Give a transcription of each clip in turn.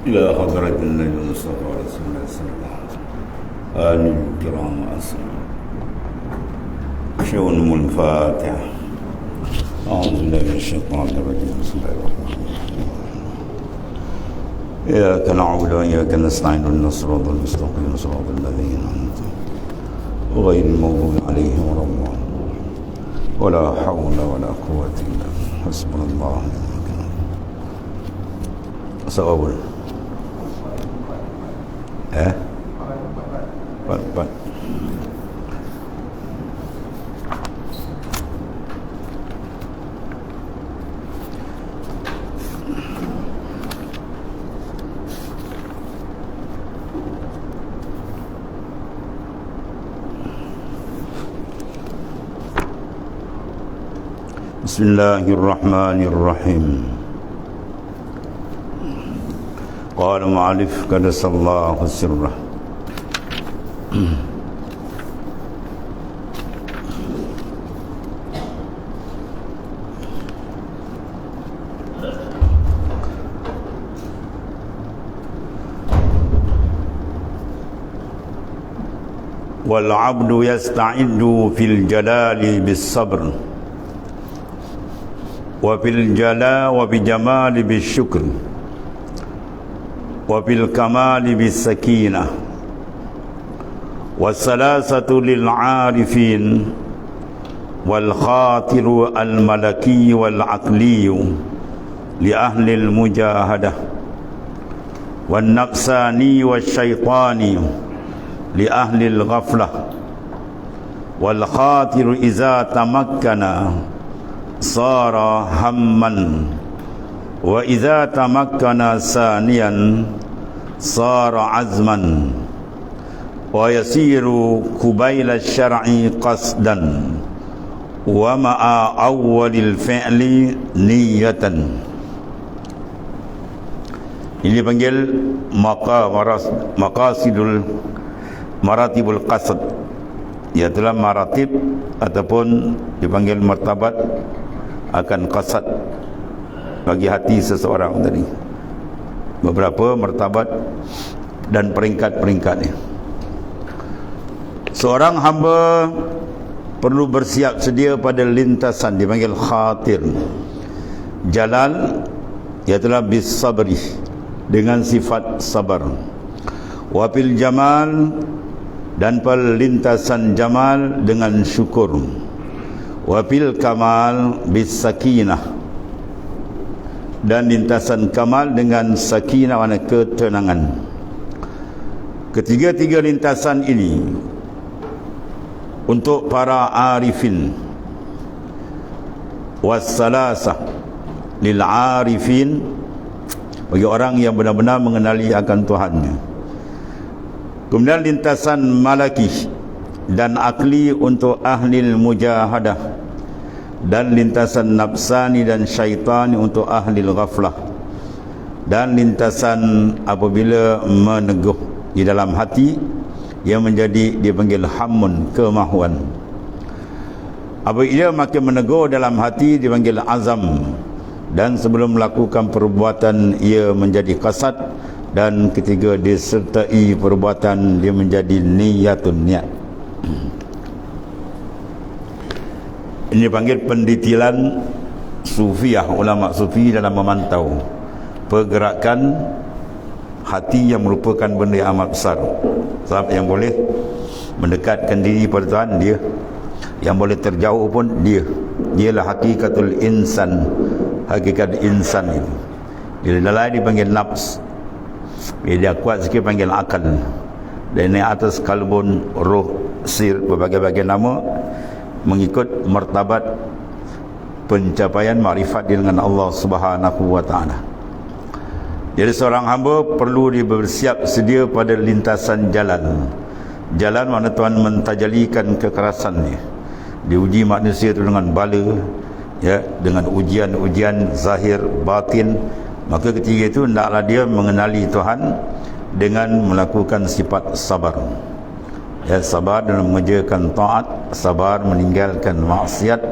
إلى حضرة النبي المصطفى رسول الله صلى الله عليه وسلم آل الكرام أسلم شؤون الفاتحة. أعوذ بالله من الشيطان الرجيم. بسم الله الرحمن الرحيم. إياك نعبد وإياك نستعين اهدنا الصراط المستقيم صراط الذين أنعمت عليهم غير المغضوب عليهم ولا الضالين ولا حول ولا قوة إلا بالله حسبنا الله ونعم الوكيل. Sawabul. Pat. Bismillahirrahmanirrahim. Qala mu'alif qadasallahu sirrah. Wal 'abdu yasta'iddu fil jalali bis sabr wa fil jala wa bi jamali bis syukr wa fil kamali bis sakinah wassalasatu lil 'arifin wal khatiru al malaki wal aqli li ahli al mujahadah wan naqsani wasyaitani li ahli al ghaflah wal khatiru iza tamakkana sara hamman wa idza tamakkana saniyan sara azman wa yasiru kubaila syar'i qasdan wa ma'a awwalil fi'li niyatan. Ini panggil maqasidul maratibul qasd, iaitu maratib ataupun dipanggil martabat akan qasad bagi hati seseorang tadi. Beberapa martabat dan peringkat-peringkatnya. Seorang hamba perlu bersiap sedia pada lintasan dipanggil khatir. Jalan iaitu bis sabri, dengan sifat sabar. Wa fil jamal, dan perlintasan jamal dengan syukur. Wa fil kamal bis sakinah, dan lintasan kamal dengan sakinah, makna ketenangan. Ketiga-tiga lintasan ini untuk para arifin. Wassalasah lil arifin, bagi orang yang benar-benar mengenali akan Tuhannya. Kemudian lintasan malaki dan akli untuk ahlil mujahadah, dan lintasan nafsani dan syaitani untuk ahlil ghaflah, dan lintasan apabila meneguh di dalam hati yang menjadi dipanggil hammun, kemahuan. Apabila makin meneguh dalam hati dipanggil azam, dan sebelum melakukan perbuatan ia menjadi qasad, dan ketiga disertai perbuatan dia menjadi niyatun, niat. Ini panggil pendetilan sufiah, ulama sufi dalam memantau pergerakan hati yang merupakan benda yang amat besar. Sebab yang boleh mendekatkan diri pada Tuhan dia, yang boleh terjauh pun dia. Dialah hakikatul insan, hakikat insan itu. Bila lain dipanggil nafs, bila dia kuat sikit panggil akal, dan naik atas kalbun, roh, sir, berbagai-bagai nama, mengikut martabat pencapaian makrifat dengan Allah Subhanahu wa taala. Jadi seorang hamba perlu bersiap sedia pada lintasan jalan. Jalan mana Tuhan mentajalikan kekerasannya. Diuji manusia itu dengan bala, ya, dengan ujian-ujian zahir batin. Maka ketiga itu hendaklah dia mengenali Tuhan dengan melakukan sifat sabar. Ya, sabar dalam mengerjakan taat, sabar meninggalkan maksiat,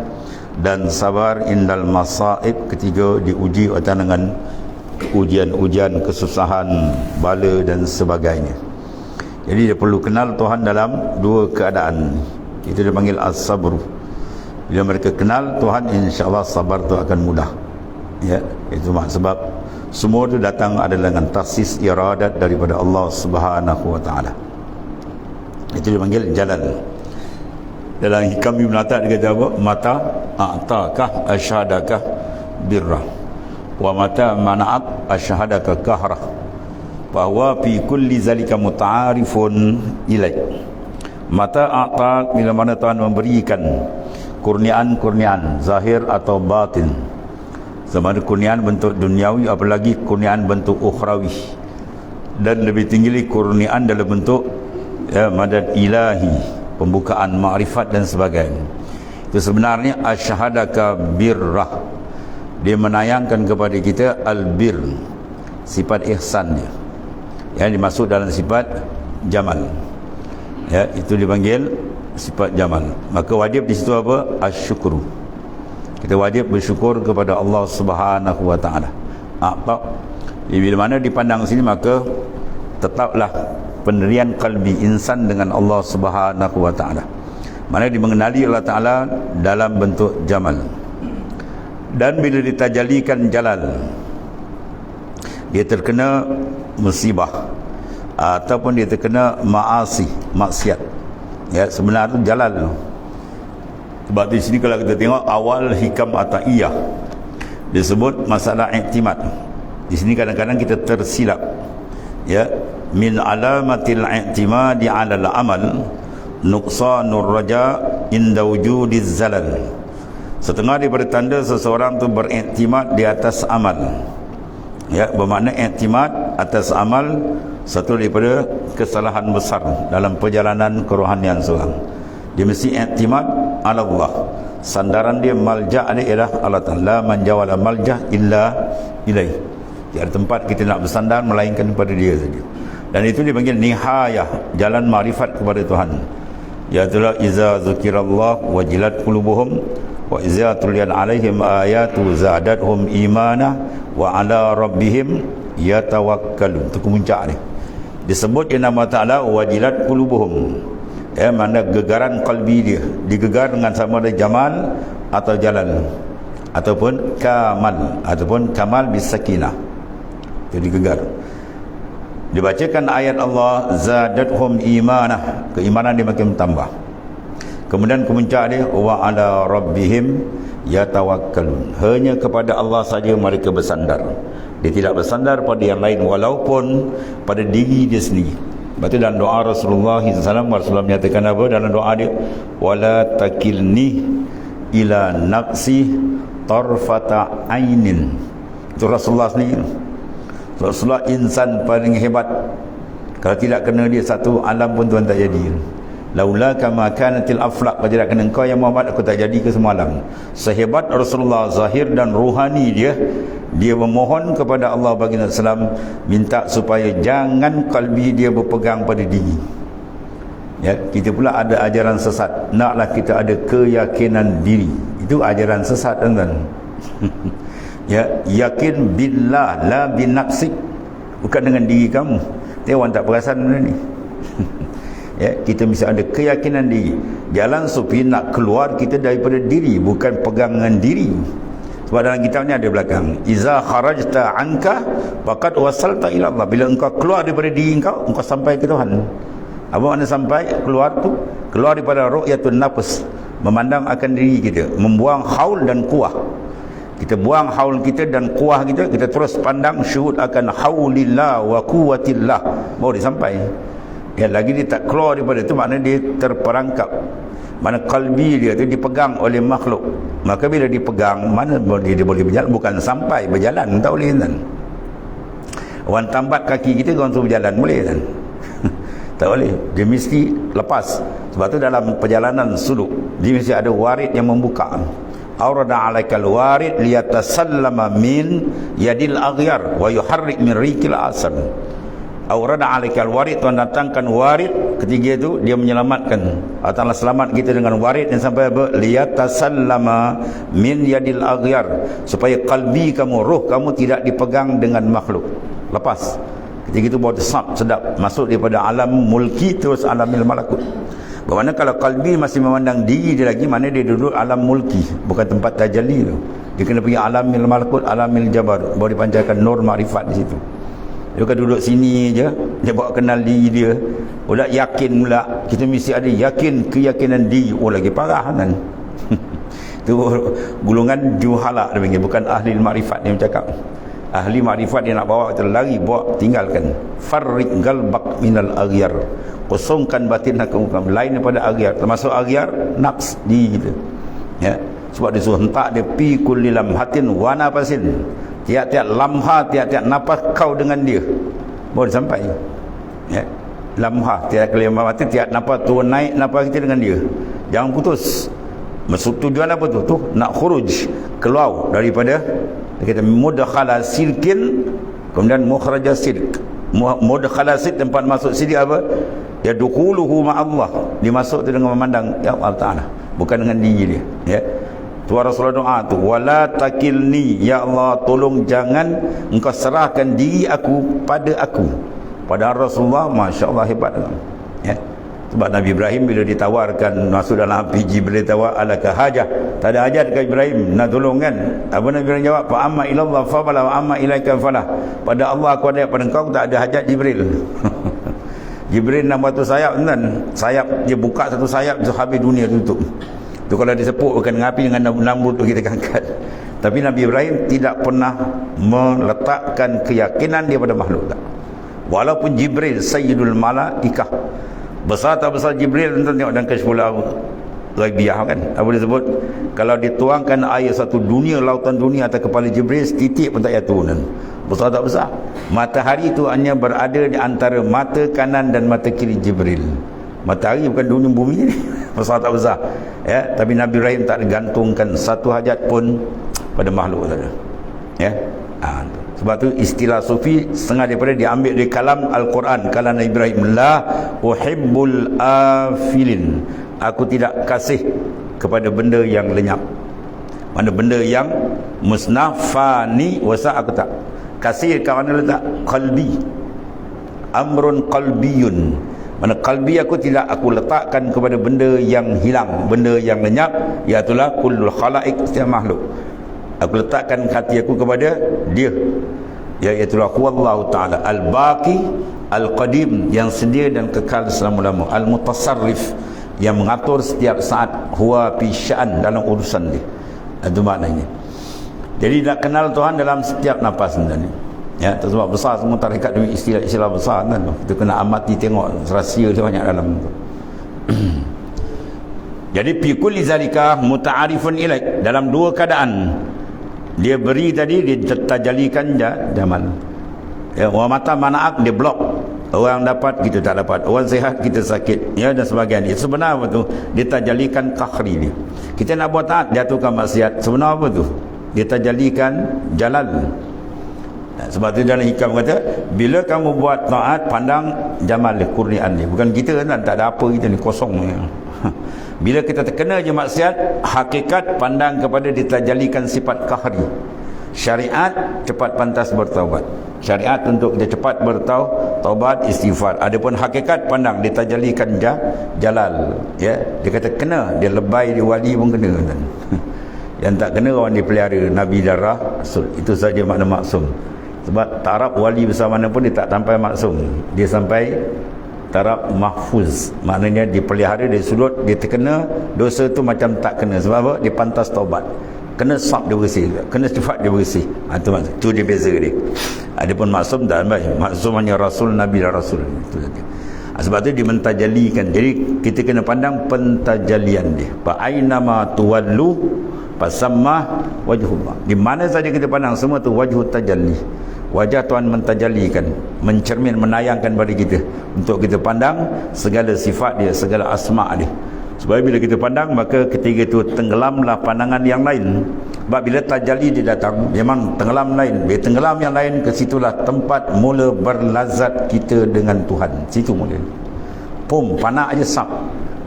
dan sabar indal masaib, ketiga diuji dengan ujian-ujian, kesusahan, bala dan sebagainya. Jadi dia perlu kenal Tuhan dalam dua keadaan. Itu dia panggil as-sabr. Bila mereka kenal Tuhan, insya-Allah sabar tu akan mudah. Ya, itu sebab semua itu datang adalah dengan takhsis iradat daripada Allah Subhanahu wa taala. Itu dia panggil jalan. Dalam hikam Ibn Atta dia kata apa? Mata a'takah asyhadakah birrah wa mata mana'at asyhadaka kahrah, bahwa fi kulli zalika muta'arifun ilaih. Mata a'tak, bila mana Tuhan memberikan kurniaan-kurniaan zahir atau batin, sama ada kurniaan bentuk duniawi, apalagi kurniaan bentuk ukhrawi, dan lebih tinggi kurniaan dalam bentuk madad ilahi, pembukaan makrifat dan sebagainya. Itu sebenarnya asyhadaka birrah, dia menayangkan kepada kita albir, sifat ihsan dia yang dimasuk dalam sifat jamal. Ya, itu dipanggil sifat jamal. Maka wajib di situ apa? Asyukru. Kita wajib bersyukur kepada Allah Subhanahu wa taala. Bila mana dipandang sini, maka tetaplah pendirian kalbi insan dengan Allah Subhanahu wa taala. Mana dia mengenali Allah taala dalam bentuk jamal. Dan bila ditajalikan jalal, dia terkena musibah ataupun dia terkena maasi, maksiat. Ya, sebenarnya itu jalal. Sebab di sini kalau kita tengok awal hikam ataiyah disebut masalah iktimad. Di sini kadang-kadang kita tersilap. Ya, min alamatil i'timadi 'ala al-amal nuqsanur raja inda wujudiz zalal. Setengah daripada tanda seseorang tu beriktimad di atas amal. Ya, bermakna iktimad atas amal satu daripada kesalahan besar dalam perjalanan kerohanian seorang. Dia mesti iktimad ala Allah. Sandaran dia, malja' dia ialah Allah Ta'ala. Man jawala malja' illa ilaih. Tiada tempat kita nak bersandar melainkan kepada dia saja. Dan itu dipanggil nihayah, jalan ma'rifat kepada Tuhan. Yaitulah iza zukirallah wajilat qulubuhum wa iza tuliyan alaihim ayatu zadatuhum imana wa ala rabbihim yatawakkalun. Itu kemuncak ni. Disebut nama Ta'ala wajilat qulubuhum. Ya, mana gegaran kalbi dia digegar dengan sama ada jamal atau jalan ataupun kamal ataupun kamal bisakinah. Jadi gegar. Dibacakan ayat Allah zadatuhum imanah, keimanan dia makin bertambah. Kemudian kemuncak dia wa ala rabbihim yatawakkalun. Hanya kepada Allah saja mereka bersandar. Dia tidak bersandar pada yang lain walaupun pada diri dia sendiri. Sebab itu dalam doa Rasulullah SAW, Rasulullah menyatakan apa dalam doa dia? Wala takilni ila naqsi tarfata ainin. Itu Rasulullah sendiri. Rasulullah insan paling hebat. Kalau tidak kena dia satu alam pun Tuhan tak jadi. Laula kama kanatil aflaq, kalau tidak kena engkau ya Muhammad, aku tak jadi ke semua alam. Sehebat Rasulullah zahir dan ruhani dia memohon kepada Allah baginda Islam, minta supaya jangan kalbi dia berpegang pada diri. Ya, kita pula ada ajaran sesat, naklah kita ada keyakinan diri. Itu ajaran sesat, tuan-tuan. Ya, yakin billah la binafsik, bukan dengan diri kamu. Dia orang tak perasan benda ni. Ya, kita mesti ada keyakinan diri. Jalan sufi nak keluar kita daripada diri, bukan pegangan diri. Sebab dalam kitab ni ada belakang, iza kharajta anka faqad wasalta ila Allah. Bila engkau keluar daripada diri engkau sampai ke Tuhan. Apa makna sampai? Keluar tu keluar daripada ru'yatun nafs, memandang akan diri kita, membuang haul dan kuah. Kita buang haul kita dan kuah kita, kita terus pandang syuhud akan haulillah wa quwwatillah, baru dia sampai. Ya, lagi dia tak keluar daripada itu, maknanya dia terperangkap. Mana kalbi dia tu dipegang oleh makhluk. Maka bila dipegang, mana dia boleh berjalan? Bukan sampai berjalan, tak boleh kan? Orang tambat kaki kita, orang suruh berjalan, boleh kan? Tak boleh. Dia mesti lepas. Sebab tu dalam perjalanan suluk, dia mesti ada warid yang membuka. Aurada alaikal warid liyatasallama min yadil aghyar wa yuharrik min rikil asal. Aurada alaikal warid, Tuhan datangkan warid ketiga itu dia menyelamatkan. Allah Ta'ala selamat kita dengan warid yang sampai apa? Liyatasallama min yadil aghyar, supaya kalbi kamu, roh kamu tidak dipegang dengan makhluk. Lepas ketika itu bawa sedap masuk daripada alam mulki terus alamil malakut. Bermakna kalau kalbi masih memandang diri dia lagi, mana dia duduk alam mulki, bukan tempat tajalli tu. Dia kena pergi alamil malakut, alamil jabarut, baru dipancarkan nur makrifat di situ. Dia kan duduk sini je, dia bawa kenal diri dia. Pula yakin pula, kita mesti ada yakin, keyakinan diri. Oh lagi parah kan. Itu golongan juhala dia panggil, bukan ahli makrifat dia bercakap. Ahli makrifat dia nak bawa kita lari, bawa tinggalkan. Farriq galbak minal aghyar, kosongkan batin kamu lain daripada aghyar, termasuk aghyar nafs diri kita. Ya, sebab dia suruh hentak dia pi kulli lamhatin wa nafasin, tiap-tiap lamha, tiap-tiap napas kau dengan dia baru sampai. Ya, lamha tiap kali mati, tiap napas turun naik napas kita dengan dia, jangan putus. Maksud tujuan apa tu? Tu nak khuruj, keluar daripada, dia kata mudkhala sirkin, kemudian mukhraja sirk. Mudkhala sirk, tempat masuk sirk apa? Ya dukhuluhu ma'allah, dimasuk tu dengan memandang ya Allah Ta'ala, bukan dengan diri dia. Ya, tu Rasulullah doa tu, wala takilni, ya Allah tolong jangan engkau serahkan diri aku pada aku. Padahal Rasulullah masya-Allah hebat. Ya, sebab Nabi Ibrahim bila ditawarkan masuk dalam api, Jibril tawar alaka hajah, tak ada hajat ke Ibrahim nak tolong kan? Apa Nabi Ibrahim jawab, fa amma ilallah fa bala wa amma ilaika falah, pada Allah aku ada, pada engkau tak ada hajat Jibril. Jibril nak batu sayap kan, sayap dia buka satu sayap tu habis dunia tutup. Tu kalau disepuk bukan ngapi dengan lambu tu kita angkat. Tapi Nabi Ibrahim tidak pernah meletakkan keyakinan dia pada makhluk tak. Walaupun Jibril sayyidul malaikah, besar tak besar Jibril, tuan tengok dalam Kasyful Ghaibiyah kan, apa disebut, kalau dituangkan air satu dunia, lautan dunia atas kepala Jibril, setitik pun tak payah turun. Besar tak besar. Matahari itu hanya berada di antara mata kanan dan mata kiri Jibril. Matahari bukan dunia bumi ni. Besar tak besar. Ya, tapi Nabi Ibrahim tak gantungkan satu hajat pun pada makhluk saja. Ya. Sebab tu istilah sufi setengah daripada diambil dari kalam Al-Quran, kalam Nabi Ibrahim, la uhibbul afilin, aku tidak kasih kepada benda yang lenyap. Mana benda yang musnah, fani, wasa aku tak kasih. Kat mana letak? Qalbi, amrun qalbiyun, mana qalbi aku tidak aku letakkan kepada benda yang hilang, benda yang lenyap, iaitulah kullul khalaik, setiap makhluk. Aku letakkan hati aku kepada dia, iaitulah huwallahu ta'ala al-baqi al-qadim, yang sedia dan kekal selama-lama, al-mutasarrif, yang mengatur setiap saat, huwa fi sya'an, dalam urusan dia. Itu maknanya. Jadi nak kenal Tuhan dalam setiap nafas sebenarnya. Ya, sebab besar semua tarekat demi istilah-istilah besar kan. Kita kena amati tengok rahsia dia banyak dalam tu. Jadi fi kulli zalika muta'arifun ilaik, dalam dua keadaan. Dia beri tadi, dia tertajalikan jamal. Ya, orang mata manaak dia blok. Orang dapat, kita tak dapat. Orang sihat, kita sakit. Ya, dan sebagainya. Sebenarnya apa tu? Dia tajalikan kakhri dia. Kita nak buat taat, jatuhkan maksiat. Sebenarnya apa tu? Dia tajalikan jalal. Sebab tu dalam hikam kata, bila kamu buat taat, pandang jamal dia, kurnian dia. Bukan kita kan, tak ada apa kita ni, kosong. Bila kita terkena je maksiat, hakikat pandang kepada ditajalikan sifat kahri. Syariat cepat pantas bertaubat. Syariat untuk dia cepat bertaubat, istighfar. Adapun hakikat pandang ditajalikan jalal. Ya, dia kata kena, dia lebay, dia wali pun kena. Yang tak kena orang dipelihara, Nabi darah Rasul. Itu saja makna maksum. Sebab taraf wali besar mana pun dia tak sampai maksum. Dia sampai taraf mahfuz, maknanya dipelihara dari sudut dia terkena dosa tu macam tak kena. Sebab apa? Dia pantas taubat. Kena sab dia bersih, kena cepat dia bersih. Itu maksud. Tu dia beza dia. Adapun maksum tak baik. Maksum hanya Rasul, Nabi dan Rasul. Itu saja. Sebab tu dia mentajalikan. Jadi kita kena pandang pentajalian dia. Fa ainama tuwallu fasamma wajhullah. Di mana saja kita pandang, semua tu wajhut tajalli. Wajah Tuhan mentajalikan, mencermin, menayangkan pada kita untuk kita pandang segala sifat dia, segala asma' dia. Sebab bila kita pandang, maka ketika itu tenggelamlah pandangan yang lain. Sebab bila tajalli dia datang, memang tenggelam lain. Bila tenggelam yang lain, ke situlah tempat mula berlazat kita dengan Tuhan. Situ mula. fana aja sab.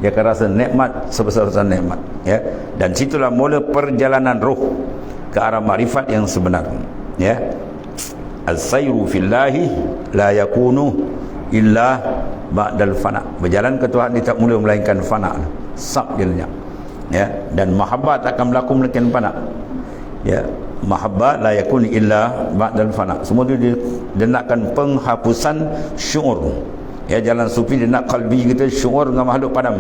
Dia akan rasa nikmat sebesar-besar nikmat, ya. Dan situlah mula perjalanan roh ke arah makrifat yang sebenar, ya. As-sayru fillahi la yakunu illa ba'dal fana. Berjalan ke Tuhan dia tak mula melainkan fana. Sab dia lenyap, ya. Dan mahabbat akan berlaku melainkan fana, ya. Mahabbat la yakun illa ba'dal fana. Semua tu dia nakkan penghapusan syuur. Ya, jalan sufi dia nak kalbi kita syuur dengan makhluk padam.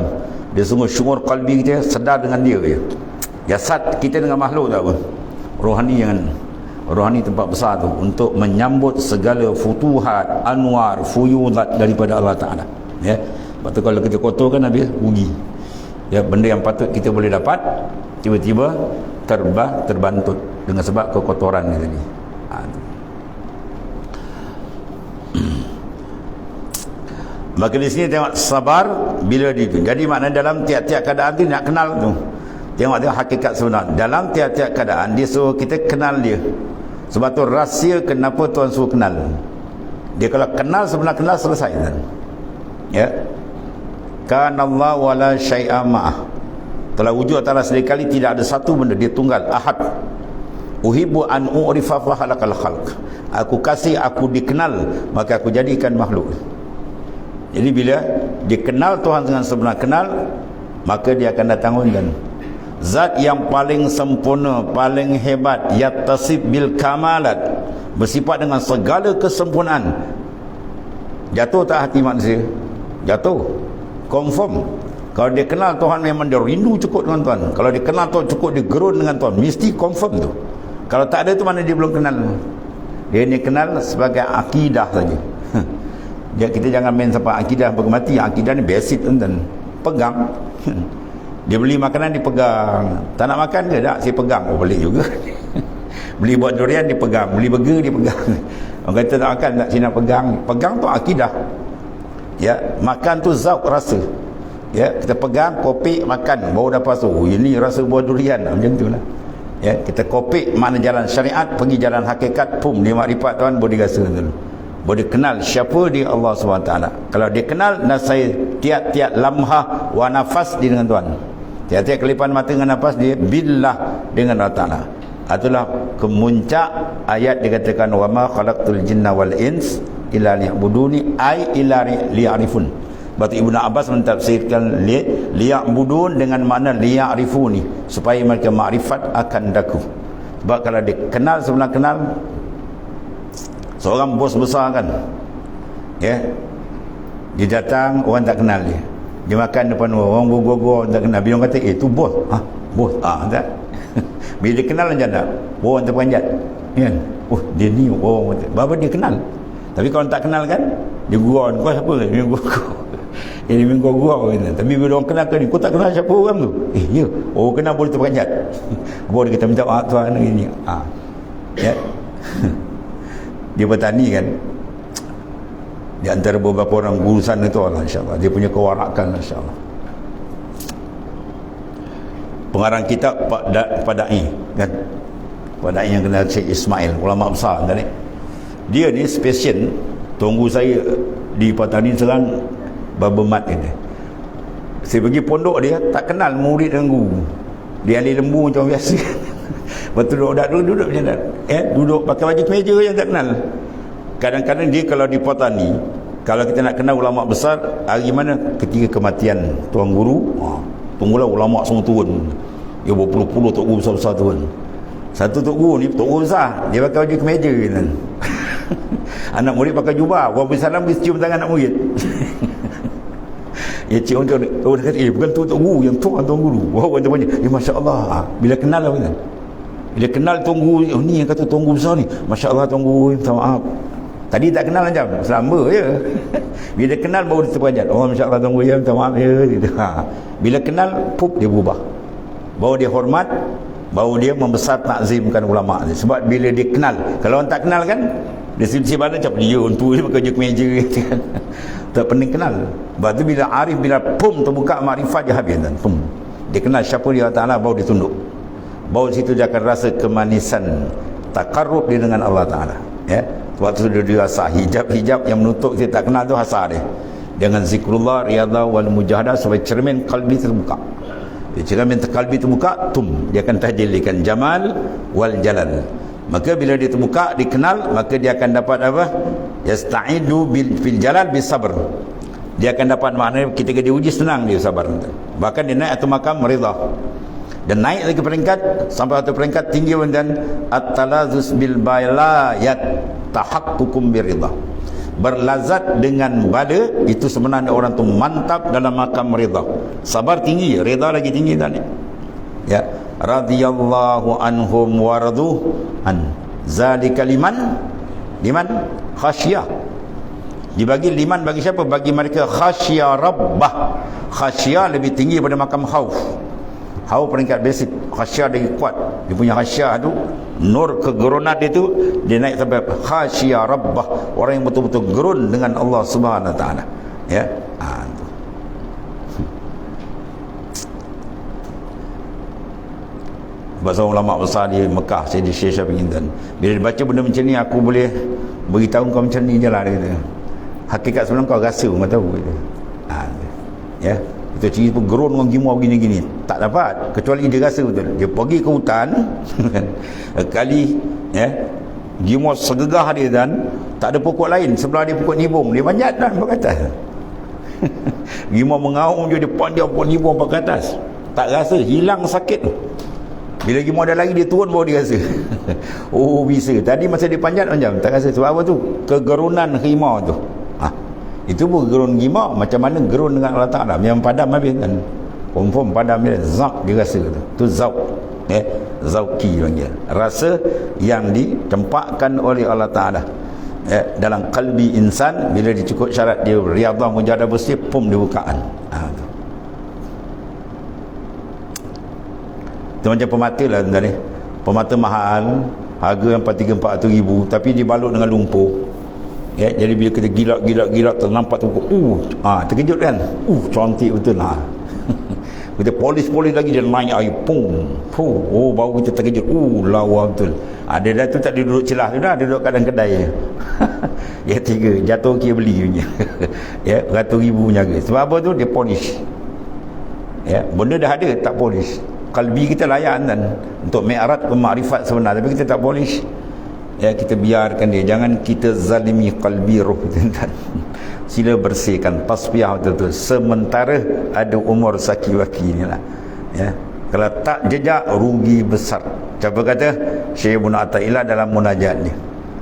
Dia sungguh syuur kalbi kita sedar dengan dia je. Jasad kita dengan makhluk tak apa. Rohani jangan. Rohani tempat besar tu untuk menyambut segala futuhat, anwar, fuyudat daripada Allah Ta'ala, ya. Lepas tu kalau kita kotorkan habis rugi, ya. Benda yang patut kita boleh dapat tiba-tiba terbantut dengan sebab kekotoran ni tadi. Maka di sini tengok sabar bila itu. Jadi maknanya dalam tiap-tiap keadaan tu nak kenal tu. Tengok hakikat sebenar. Dalam tiap-tiap keadaan dia suruh kita kenal dia. Sebab tu rahsia kenapa Tuhan suruh kenal. Dia kalau kenal sebenar kenal selesai kan. Ya. Kana Allah wala syai'a ma'ah. Telah wujud ta'ala sekali tidak ada satu benda, dia tunggal, ahad. Uhibbu an u'rifa fa halakal khalq. Aku kasih aku dikenal, maka aku jadikan makhluk. Jadi bila dia kenal Tuhan dengan sebenar kenal, maka dia akan datang dan zat yang paling sempurna, paling hebat, yattasib bil kamalat, bersifat dengan segala kesempurnaan. Jatuh tak hati manusia? Jatuh. Confirm. Kalau dia kenal Tuhan memang dia rindu cukup dengan Tuhan. Kalau dia kenal Tuhan cukup dia gerun dengan Tuhan, mesti confirm tu. Kalau tak ada tu mana dia belum kenal. Dia ni kenal sebagai akidah saja. Kita jangan main sampai akidah bermati. Akidah ni basic tuan-tuan. Pegang. Dia beli makanan dipegang. Tak nak makan ke? Tak, saya pegang. Oh, boleh juga. Beli buat durian dipegang, beli burger dipegang. Orang kata tak makan, tak, saya nak pegang. Pegang tu akidah. Ya, makan tu zauk rasa. Ya, kita pegang, kopik, makan, baru dapat rasa. Oh, ini rasa buah durian. Macam tu lah. Ya, kita kopik mana jalan syariat, pergi jalan hakikat, pum, dia makrifat Tuhan, baru dia rasa dulu. Baru dia kenal siapa dia Allah SWT. Kalau dia kenal, nasai tiap-tiap lamhah wa nafas dia dengan Tuhan. Tiap-tiap kelipan mata dengan nafas dia billah dengan Allah Ta'ala. Itulah kemuncak ayat dikatakan wa ma khalaqtul jinna wal ins illa liya'buduni ay illa liya'rifun. Batu Ibnu Abbas mentafsirkan liya'budun dengan makna liya'rifuni, supaya mereka makrifat akan daku. Sebab kalau dia kenal sebenar kenal, seorang bos besar kan, ya, dia datang orang tak kenal dia, dia makan depan orang gua tak kenal, bila orang kata tu bos, bos, tak. Bila dia kenal macam mana, orang terperanjat, kan, oh dia ni orang kata, baru dia kenal. Tapi kalau tak kenal kan, dia gurau, kau siapa? Dia gurau. Dia gurau kan. Tapi bila orang kenal kan, kau tak kenal siapa orang tu? Ya, orang kenal boleh terperanjat. Baru dia kata minta maaf Tuhan ni. Ya. Dia bertani kan, di antara beberapa orang guru sana tu Allah, insyaAllah dia punya kewarakan, insyaAllah. Pengarang kitab Pak Da'i kan, Pak Da'i yang kenal Syekh Ismail, ulama besar kan, dia ni spesial. Tunggu saya di Patani Serang Babamat ini, saya pergi pondok dia, tak kenal murid dan guru, dia ahli lembu macam biasa. Betul, duduk macam mana? Duduk pakai baju kemeja yang tak kenal. Kadang-kadang dia kalau di Patani, kalau kita nak kenal ulama besar, hari mana? Ketika kematian tuan guru, tunggulah ulama semua turun. Dia berpuluh-puluh tok guru besar-besar turun. Satu tok guru ni, tok guru besar, dia pakai baju kemeja kan. Anak murid pakai jubah, orang bersalam dia cium tangan anak murid. Ya, cium tu, dia kata, bukan tu tok guru, yang tuan guru. Orang tu banyak, masya-Allah. Bila kenal lah kan. Bila kenal tunggu, ni yang kata tunggu besar ni, masya-Allah tunggu, minta maaf. Tadi tak kenal macam selamba je. Bila kenal baru dia terperanjat. Oh, masya-Allah tunggu ya, minta maaf ya gitu. Bila kenal, pup dia berubah. Baru dia hormat, baru dia membesar takzimkan ulama ni. Sebab bila dia kenal, kalau orang tak kenal kan, dia sibuk mana macam dia untuk dia pakai baju kemeja kan. Tak penting kenal. Lepas tu bila arif, bila pum terbuka makrifat dia habis kan. Pum. Dia kenal siapa dia Ta'ala, baru dia tunduk. Baru situ dia akan rasa kemanisan takarrub dia dengan Allah Ta'ala, ya. Waktu dia rasa hijab yang menutup dia tak kenal tu hasar dia. dengan zikrullah, riyadhah wal mujahadah sampai cermin kalbi terbuka. Cermin kalbi terbuka, dia akan tajdilkan jamal wal jalal. Maka bila dia terbuka, dikenal, maka dia akan dapat apa? Yasta'idu fil jalal bis sabr. Dia akan dapat maknanya ketika diuji senang dia sabar. Bahkan dia naik atau makam ridha. Dan naik lagi peringkat sampai satu peringkat tinggi dan at-talazus bil balayat tahaqqukum biridha. Berlazat dengan bala, itu sebenarnya orang tu mantap dalam makam ridha. Sabar tinggi, ridha lagi tinggi tadi. Ya, radhiyallahu anhum wa radu an. Zalika liman khasyah. Dibagi liman bagi siapa? Bagi mereka khasyah rabbah. Khasyah lebih tinggi pada makam khauf. Khauf peringkat basic, khasyah lagi kuat. Dia punya khasyah tu, nur kegerunan dia tu, dia naik sampai khasyah rabbah, orang yang betul-betul gerun dengan Allah Subhanahu Wa Taala. Ya. Bahasa ulama besar di Mekah, saya di Syekh Syafiq Intan. Bila dibaca benda macam ni, aku boleh beritahu kau macam ni je lah, dia kata. Hakikat sebenarnya kau rasa kau tahu gitu. Ya, kita ciri pun gerun orang gimau begini-gini tak dapat, kecuali dia rasa betul. Dia pergi ke hutan kali ya, gimau segegah dia dan tak ada pokok lain sebelah dia, pokok nibung, dia manjat dan ke atas. Gimau mengaum je, dia panjang pokok nibung ke atas, tak rasa, hilang sakit. Bila gimau dah lagi, dia turun baru dia rasa. Oh bisa, tadi masa dia panjat macam tak rasa. Sebab apa tu? Kegerunan harimau tu. Itu pun gerun gimau. Macam mana gerun dengan Allah Ta'ala, yang padam habis kan, confirm padam dia, zak dia rasa tu zauk, zauki panggil, rasa yang ditempatkan oleh Allah Ta'ala dalam kalbi insan. Bila dicukup syarat dia riyadhah mujahadah bersih, pum dibukaan. Itu macam pemata lah tuan ni. Pemata mahal, harga yang 3-400 ribu, tapi dibalut dengan lumpur. Ya, jadi bila kita gilak ternampak tu, terkejut kan, cantik betul lah. Kita polis lagi, dia naik air, oh baru kita terkejut, lawa betul. Dia dah tu tak duduk celah tu dah, duduk kat dalam kedai. Ya, 3 jatuh kira beli punya. Ya, ratus ribu punya harga. Sebab apa tu? Dia polis. Ya, benda dah ada, tak polis. Kalbi kita layan kan, untuk mi'rad ke makrifat sebenar, tapi kita tak polis. Ya, kita biarkan dia, jangan kita zalimi qalbi ruh kita. Sila bersihkan, tasbih betul-betul sementara ada umur saki-waki ni lah. Ya, kalau tak jejak, rugi besar. Siapa kata? Syekh Ibn Athaillah dalam munajat ni,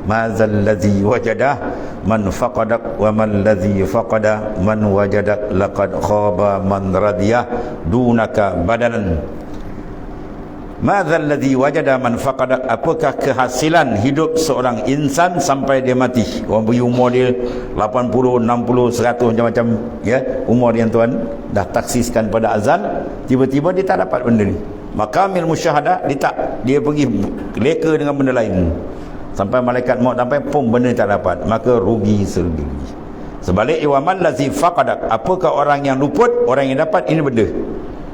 mazal ladzi wajadah man faqadak wa man ladzi faqada man wajadak laqad khaba man radiyah dunaka badanan. Madzal ladzi wajada man faqada, apakah kehasilan hidup seorang insan sampai dia mati? Orang beri umur dia 80, 60, 100 macam-macam ya, umur yang tuan dah taksiskan pada azal, tiba-tiba dia tak dapat benda ni. Makamil musyahadah dia pergi leka dengan benda lain. Sampai malaikat maut sampai pun benda tak dapat, maka rugi serugi. Sebaliknya waman ladzi faqada, apakah orang yang luput, orang yang dapat ini benda.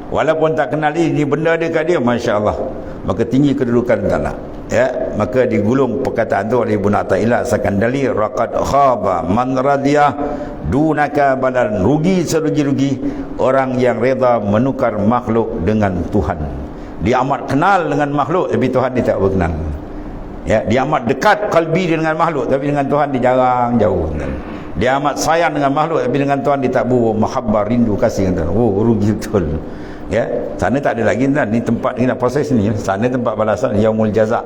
Walaupun tak kenal ini benda ada kat dia, masya-Allah, maka tinggi kedudukan Allah. Ya, maka digulung perkataan tu oleh Ibn Athaillah Sakandali, raqad khaba man radiyah dunaka badan, rugi serugi-rugi orang yang reda menukar makhluk dengan Tuhan. Dia amat kenal dengan makhluk, tapi Tuhan dia tak berkenal. Ya, dia amat dekat kalbi dia dengan makhluk, tapi dengan Tuhan dia jarang jauh. Dia amat sayang dengan makhluk, tapi dengan Tuhan dia tak berubah mahabbah, rindu, kasih dengan Tuhan. Oh, rugi betul. Ya, sana tak ada lagi kan, ni tempat kita proses ni, sana tempat balasan yaumul jaza.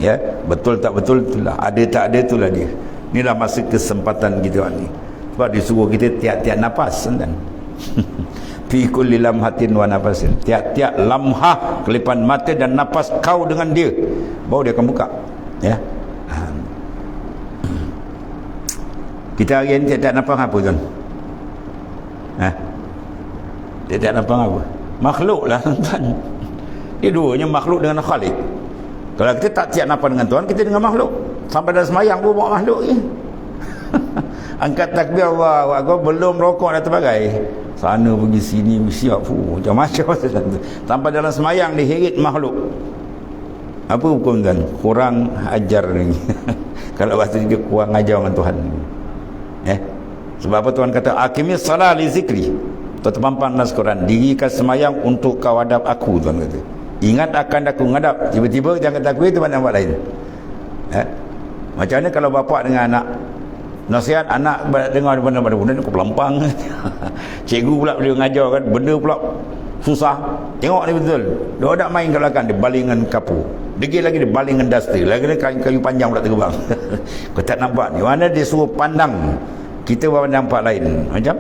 Ya, betul tak betul itulah, ada tak ada itulah dia. Inilah masa kesempatan kita ni. Sebab disuruh kita tiap-tiap nafas kan. Fi kulli lamhatin wa nafasin, tiap-tiap lamhah, kelipan mata dan nafas kau dengan dia, baru dia akan buka. Ya. Kita hari ni tiap-tiap nafas apa tuan? Tiap-tiap nafas apa? Makhluk lah tuan. Dia duanya makhluk dengan Khalik. Kalau kita tak tiap nafas dengan Tuhan, kita dengan makhluk. Sampai dalam semayang pun bawa makhluk je. Angkat takbir Allahu Akbar, belum rokok dah terbagai. Sana pergi sini siap macam-macam. Sampai dalam semayang dihirit makhluk. Apa hukum tuan? Kurang ajar ni. Kalau bahasa dia kurang ajar dengan Tuhan. Sebab apa Tuhan kata aqimis salat li zikri, terpampang dalam Quran, dirikan semayang untuk kau hadap aku. Tuhan kata ingat akan aku ngadap, tiba-tiba jangan kata aku itu pandang buat lain. Macam mana kalau bapa dengan anak, nasihat anak dengar benda-benda aku pelampang. Cikgu pula boleh mengajar kan, benda pula susah. Tengok ni betul, dia tak main kat belakang, dia baling dengan kapu, degil lagi dia baling dengan duster, lagi dia kayu panjang pula terbang. Kau tak nampak ni, mana dia suruh pandang, kita pandang tempat lain. Macam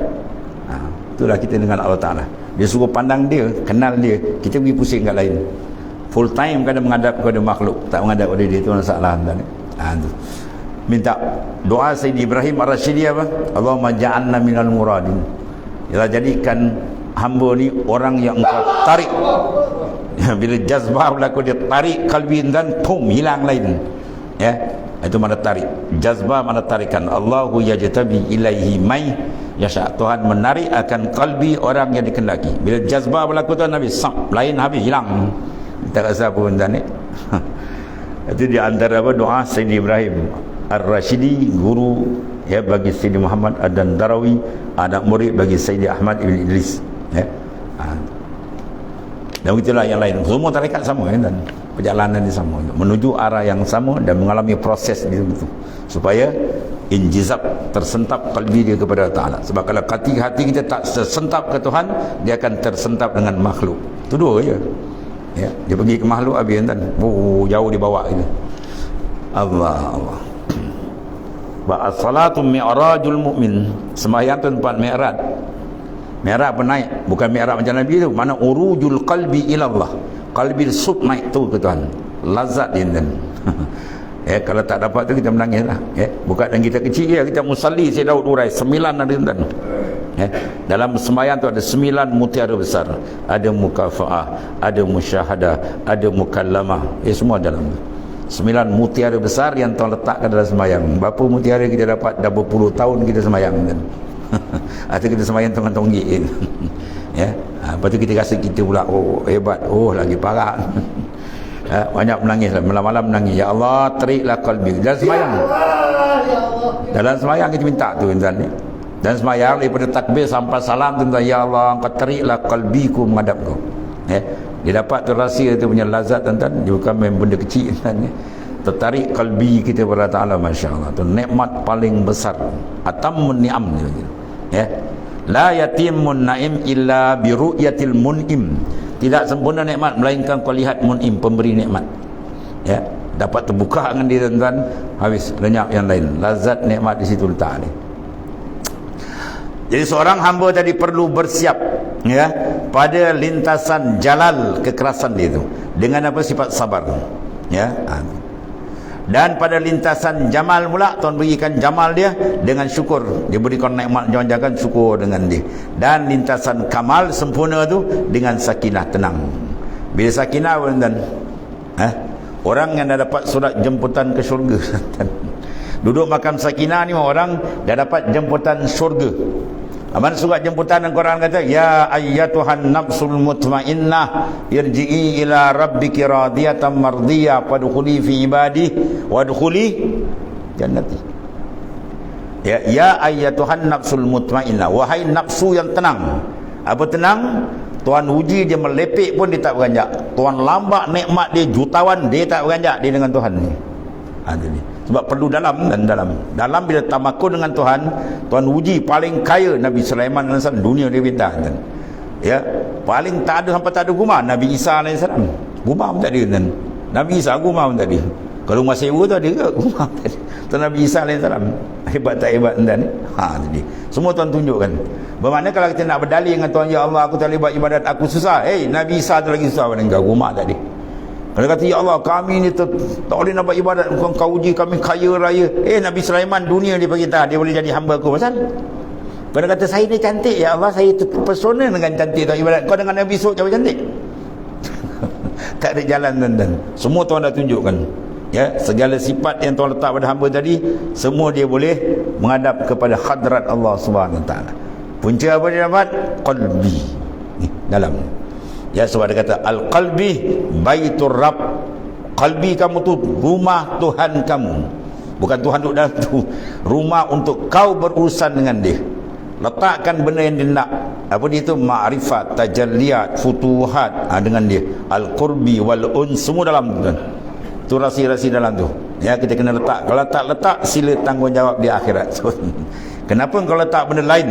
itulah kita dengan Allah Ta'ala, dia suruh pandang dia, kenal dia, kita pergi pusing kat lain. Full time kadang menghadap kepada makhluk, tak menghadap kepada dia. Itu masalah tuan. Tu minta doa Sayyidi Ibrahim Ar-Rashidi apa? Allahumma ja'alna minal muradin, ya jadikan hamba ni orang yang engkau tarik. Bila jazbah berlaku, dia tarik kalbi dan pum hilang lain. Itu mana tarik, jazbah mana tarikan. Allahu yajtabi ilaihi may yasha, Tuhan menarik akan kalbi orang yang dikehendaki. Bila jazbah berlaku tu Nabi sak lain habis hilang, tak rasa pun dan ni. Itu di antara apa doa Sayyidi Ibrahim Ar-Rashidi, guru bagi Sayyidi Muhammad Ad-Dandarawi, anak murid bagi Sayyidi Ahmad Ibn Idris. Dan itulah yang lain, semua tarekat sama dan perjalanan ini sama, menuju arah yang sama dan mengalami proses itu supaya injizab, tersentap kalbi dia kepada Allah Ta'ala. Sebab kalau hati kita tak tersentap ke Tuhan, dia akan tersentap dengan makhluk. Itu dua je. Dia pergi ke makhluk habis kan, jauh dibawa gitu. Allah. As-salatu mi'rajul mu'min, sembahyang tu tempat mi'raj. Mi'raj apa naik, bukan mi'raj macam Nabi tu, mana urujul qalbi ilallah, qalbi sub naik tu ke Tuhan, lazat dia dan kalau tak dapat tu kita menangis lah. Bukan dan kita kecil kita musalli Syed Daud urai 9 ada dan dalam sembahyang tu ada 9 mutiara besar, ada mukafaah, ada musyahadah, ada mukallamah, semua dalam 9 mutiara besar yang Tuhan letakkan dalam sembahyang. Berapa mutiara kita dapat, dah berpuluh tahun kita sembahyang kan. Atau kita sembahyang tonggak-tonggik kan. Lepas tu kita rasa kita pula hebat, lagi parah. Banyak menangis lah, malam-malam menangis, ya Allah teriklah qalbi dalam sembahyang. Dalam sembahyang kita minta tu insan ni. Dan sembahyang daripada takbir sampai salam tu, ya Allah engkau teriklah qalbiku menghadap kau. Dia dapat tu rahsia tu punya lazat tuan-tuan, dia bukan main benda kecil kan. Tertarik kalbi kita kepada Ta'ala, masya-Allah. Tu nikmat paling besar, atamun ni'am dia. La yatimun na'im illa bi ru'yatil mun'im. Tidak sempurna nikmat melainkan kau lihat mun'im, pemberi nikmat. Dapat terbuka dengan dia tuan-tuan, habis lenyap yang lain. Lazat nikmat di situ letak ni. Jadi seorang hamba tadi perlu bersiap pada lintasan jalal kekerasan dia itu dengan apa, sifat sabar. Dan pada lintasan jamal pula Tuhan berikan jamal dia dengan syukur. Dia berikan nikmat, jangan-jangan syukur dengan dia. Dan lintasan kamal sempurna tu dengan sakinah, tenang. Bila sakinah dan orang yang dah dapat surat jemputan ke syurga. Duduk makam sakinah ni orang dah dapat jemputan syurga. Aman surat jemputan dan Quran kata, ya ayyatuhan nafsul mutmainnah irji'i ila rabbiki radiyatan mardiyah fadkhuli fi ibadi wadkhuli jannati. Ya ayyatuhan nafsul mutmainnah, wahai nafsu yang tenang. Apa tenang? Tuan uji dia melepek pun dia tak beranjak. Tuan lambak nikmat dia jutawan, dia tak beranjak dia dengan Tuhan ni. Ni. Sebab perlu dalam dan dalam bila tamakun dengan Tuhan, Tuhan uji paling kaya Nabi Sulaiman AS, dunia dia bintang kan. Paling tak ada, sampai tak ada gumam Nabi Isa AS. Gumam tak ada kan. Nabi Isa gumam tak ada. Kalau rumah sewa tu ada ke gumam tak ada. Tuan Nabi Isa AS hebat tak hebat dan jadi semua Tuhan tunjukkan. Bermakna kalau kita nak berdalil dengan Tuhan, ya Allah aku tak boleh buat ibadat, aku susah. Nabi Isa tu lagi susah pada engkau, gumam tak ada. Kalau kata, ya Allah kami ni tak boleh nak buat ibadat, kau uji kami kaya raya. Nabi Sulaiman dunia dia beritahu dia boleh jadi hamba aku. Pasal kau kata saya ni cantik, ya Allah saya terpesona dengan cantik tak ibadat. Kau dengan Nabi Sok jauh cantik. Tak ada jalan dan semua Tuhan dah tunjukkan. Segala sifat yang Tuhan letak pada hamba tadi, semua dia boleh menghadap kepada hadrat Allah Subhanahu Wa Taala. Punca apa dia dapat? Qalbi. Ni dalam. Sebab dia kata al-qalbi baitur rabb, qalbi kamu tu rumah Tuhan kamu. Bukan Tuhan duduk dalam tu. Rumah untuk kau berurusan dengan dia. Letakkan benda yang dia nak. Apa dia tu? Ma'rifat, tajalliyat, futuhat, dengan dia. Al-qurbi wal-uns, semua dalam tu kan. Tu rahsia-rahsia dalam tu. Ya, kita kena letak. Kalau tak letak, sila tanggungjawab di akhirat. Kenapa kau letak benda lain?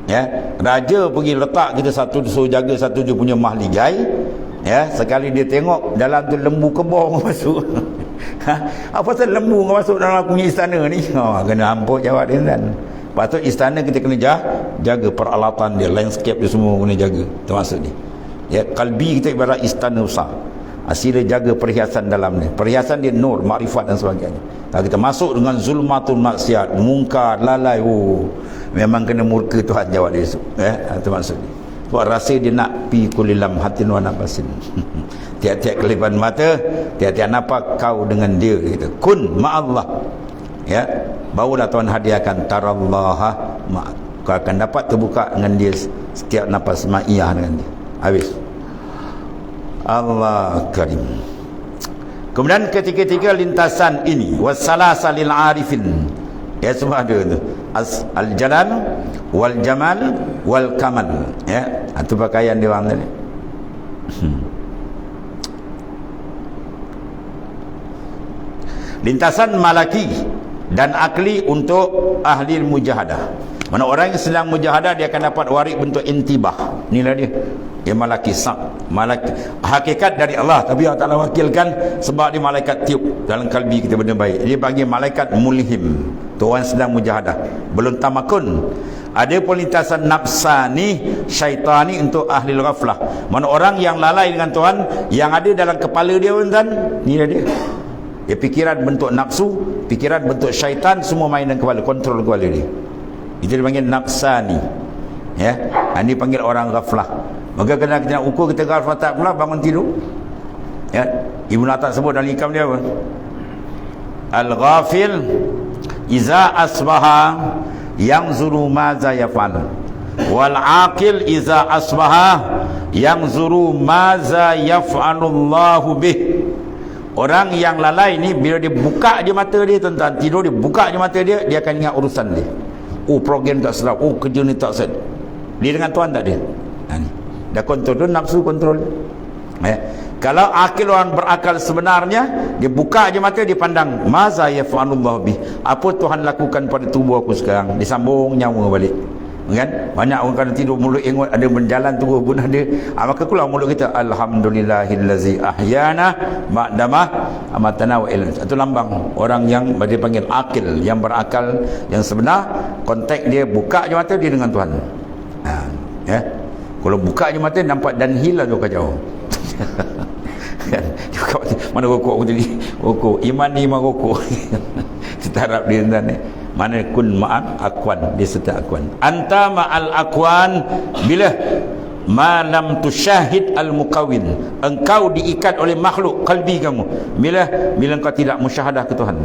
Ya, raja pergi letak kita satu, suruh jaga satu je punya mahligai. Ya, sekali dia tengok dalam tu lembu kebong masuk. Apa pasal lembu masuk dalam punya istana ni? Kena hampuk jawab dia kan. Patut istana kita kena jaga peralatan dia, landscape dia semua kena jaga. Termasuk ni. Ya, kalbi kita ibarat istana besar. Sila jaga perhiasan dalam ni. Perhiasan dia nur, makrifat dan sebagainya. Kalau kita masuk dengan zulmatul maksiat, mungkar, lalai, memang kena murka Tuhan jawab dia esok. Itu maksud dia. Sebab rasa dia nak pi kulilam hatin wa nafasin. Tiap-tiap kelipan mata, tiap-tiap nampak kau dengan dia, kita kun ma'allah. Ya, barulah Tuhan hadiahkan tarallaha ma'. Kau akan dapat terbuka dengan dia setiap nafas ma'iyah dengan dia. Habis. Allah Karim. Kemudian ketiga-tiga lintasan ini wassalasa lil arifin. Ya, semua ada tu. Al-jalal wal jamal wal kamal. Ya, itu pakaian dia orang tadi. Lintasan malaki dan akli untuk ahli mujahadah. Mana orang yang sedang mujahadah, dia akan dapat warik bentuk intibah. Inilah dia. Dia malaki sak. Malaki hakikat dari Allah, tapi Allah Taala wakilkan sebab dia malaikat tiup dalam kalbi kita benda baik. Dia bagi malaikat mulhim. Tu orang sedang mujahadah. Belum tamakun. Ada pun lintasan nafsani, syaitani untuk ahli ghaflah. Mana orang yang lalai dengan Tuhan, yang ada dalam kepala dia tuan, inilah dia. Dia pikiran bentuk nafsu, pikiran bentuk syaitan, semua main dalam kepala, kontrol kepala dia. Itu dipanggil nafsani. Ya, ini panggil orang ghaflah. Maka kena kita nak ukur kita ghaflah tak pula bangun tidur. Ya, Ibnu Atak sebut dalam hikam dia apa? Al-ghafil iza asbaha yanzuru maza yaf'al. Wal aqil iza asbaha yanzuru maza yaf'alullahu bih. Orang yang lalai ni bila dia buka je mata dia, tuan-tuan, tidur dia buka je mata dia, dia akan ingat urusan dia. Oh, program tak sedap, oh kerja ni tak sedap. Dia dengan Tuhan tak dia. Ni. Dah kontrol tu, nafsu kontrol. Kalau akil orang berakal sebenarnya, dia buka je mata, dia pandang maza yaf'alullahu bih. Apa Tuhan lakukan pada tubuh aku sekarang? Disambung nyawa balik. Kan? Banyak orang kadang tidur mulut ingat ada berjalan tubuh pun ada. Maka keluar mulut kita alhamdulillahillazi ahyana ba'dama amatana wa ilm. Itu lambang orang yang dia panggil akil, yang berakal, yang sebenar. Kontak dia buka je mata dia dengan Tuhan. Ya. Kalau buka je mata nampak dan hilang tu kacau. Kan? Mana rokok aku tadi? Rokok iman ni iman rokok. Setarap dia tuan ni. Mana kun ma'al akwan, dia serta akwan. Anta ma'al akwan bila malam tusyahid al-muqawwin. Engkau diikat oleh makhluk kalbi kamu. Bila engkau tidak musyahadah ke Tuhan.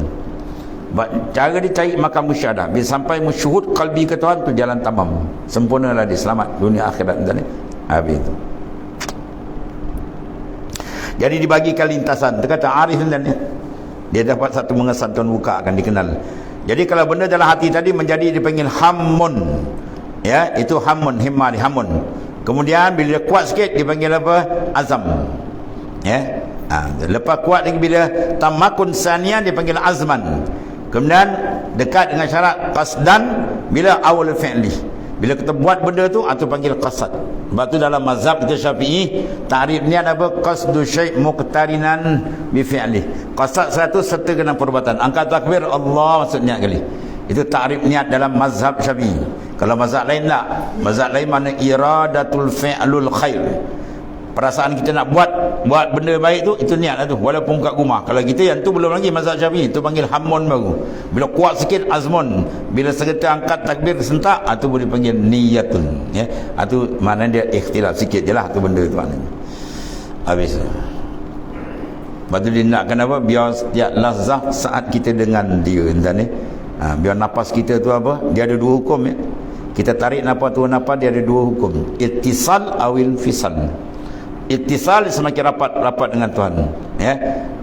Cara dia cari makam musyahadah. Bila sampai musyuhud kalbi ke Tuhan, tu jalan tamam. Sempurnalah dia, selamat dunia akhirat. Habis itu. Jadi dibagikan lintasan. Dia kata arif dan dia dapat satu mengesan Tuhan buka akan dikenal. Jadi kalau benda dalam hati tadi menjadi dipanggil hammun. Ya, itu hammun, himmah di hammun. Kemudian bila dia kuat sikit dipanggil apa? Azam. Ya. Lepas kuat lagi bila tamakun sanian dipanggil azman. Kemudian dekat dengan syarat qasdan bila awal fi'li. Bila kita buat benda tu atau panggil qasad. Sebab tu dalam mazhab kita Syafi'i, ta'rif niat apa? Qasdu syai' muqtarinan bi fi'li. Qasad satu serta dengan perbuatan. Angkat takbir Allah maksud niat kali. Itu ta'rif niat dalam mazhab Syafi'i. Kalau mazhab lain tak. Mazhab lain mana iradatul fi'lul khair. Perasaan kita nak buat benda baik tu, itu niat lah tu, walaupun kat rumah. Kalau kita yang tu belum lagi mazhab Syafi'i, tu panggil hammun baru. Bila kuat sikit azmun, bila serta angkat takbir sentak, tu boleh panggil niyatun. Ya, tu mana dia ikhtilaf sikit je lah tu benda tu maknanya. Habis. Lepas tu dia nakkan apa? Biar setiap lazah saat kita dengan dia, ni. Biar nafas kita tu apa? Dia ada dua hukum ya. Kita tarik nafas tu nafas, dia ada dua hukum. Ittisal awil fisal. Ittisal semakin rapat dengan Tuhan, ya.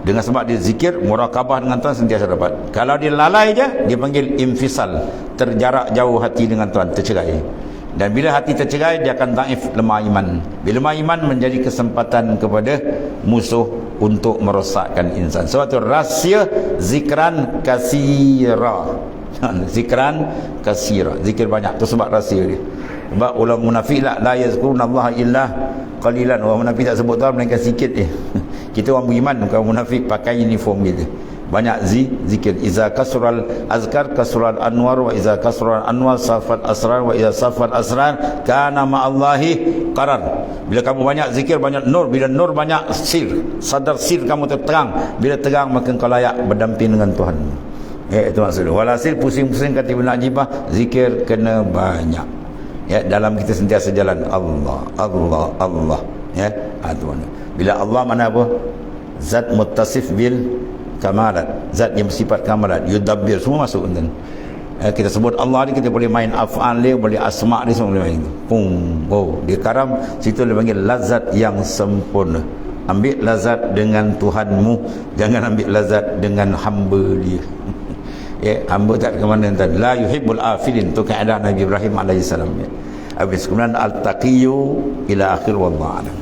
Dengan sebab dia zikir, murakabah dengan Tuhan sentiasa dapat. Kalau dia lalai je, dia panggil infisal, terjarak jauh hati dengan Tuhan, tercerai. Dan bila hati tercerai, dia akan dhaif, lemah iman. Bila lemah iman, menjadi kesempatan kepada musuh untuk merosakkan insan. Sebab tu rahsia zikran kasira. Zikran kasira, zikir banyak, tu sebab rahsia dia. Sebab orang munafik la yazkurunallaha illa qalilan. Orang munafik tak sebut Tuhan melainkan sikit je. Kita orang beriman, bukan munafik pakai uniform kita. Banyak zikir. Iza kasural azkar kasural anwar, wa iza kasural anwar safat asrar, wa iza safat asrar kana ma'allahi qarar. Bila kamu banyak zikir, banyak nur. Bila nur, banyak sir. Sadar sir kamu terang. Bila terang, maka kau layak berdamping dengan Tuhan. Itu maksudnya. Walhasil pusing-pusing kata Ibn Ajibah, zikir kena banyak. Ya, dalam kita sentiasa jalan Allah, Allah, Allah. Ya, itu mana. Bila Allah mana apa? Zat muttasif bil kamalat, zat yang bersifat kamalat, yudabbir, semua masuk kan. Kita sebut Allah ni, kita boleh main af'al dia, boleh asma' dia, semua boleh main. Dia karam, situ dia panggil lazat yang sempurna. Ambil lazat dengan Tuhanmu, jangan ambil lazat dengan hamba dia. Ya, hamba tak ke mana tadi. La yuhibbul afilin, tu keadaan Nabi Ibrahim alaihissalam. Ya. Habis kemudian al-taqiyyu ila akhir wallahu a'lam.